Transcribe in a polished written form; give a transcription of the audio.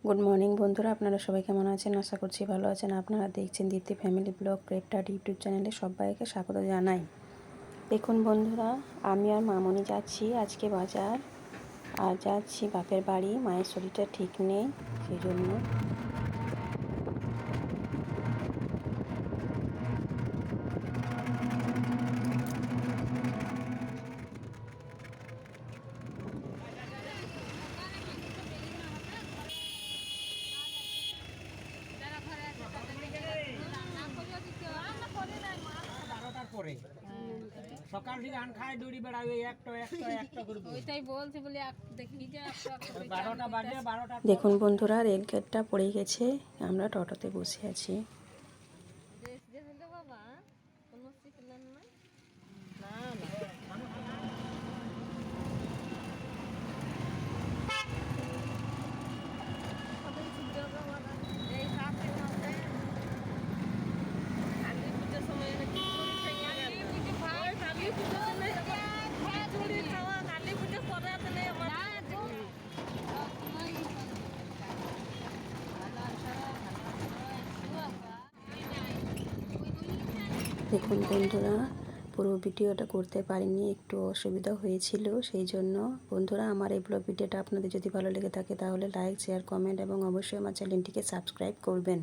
Good morning বন্ধুরা, আপনারা সবাই কেমন আছেন? আশা করছি ভালো আছেন। আপনারা দেখছেন দীপ্তি ফ্যামিলি ব্লগ গ্রেপ্টার ইউটিউব চ্যানেলে সবাইকে স্বাগত জানাই। দেখুন বন্ধুরা, আমি আর মামনি যাচ্ছি আজকে বাজার, আর যাচ্ছি বাপের বাড়ি। মায়ের শরীরটা ঠিক নেই, সেই জন্য। সকাল থেকে আন খায় দৌড়ি বেড়াবে একটা একটা একটা করবে ওইটাই বলছে বলে দেখি যে 12টা বাজে 12টা। দেখুন বন্ধুরা, রেলগেটটা পড়ে গেছে, আমরা টোটোতে বসে আছি। বাবা কোনো শিখলেন না দেখুন বন্ধুরা, পুরো ভিডিওটা করতে পারিনি, একটু অসুবিধা হয়েছিল। সেই জন্য বন্ধুরা, আমার এই ব্লগ ভিডিওটা আপনাদের যদি ভালো লেগে থাকে তাহলে লাইক, শেয়ার, কমেন্ট এবং অবশ্যই আমার চ্যানেলটিকে সাবস্ক্রাইব করবেন।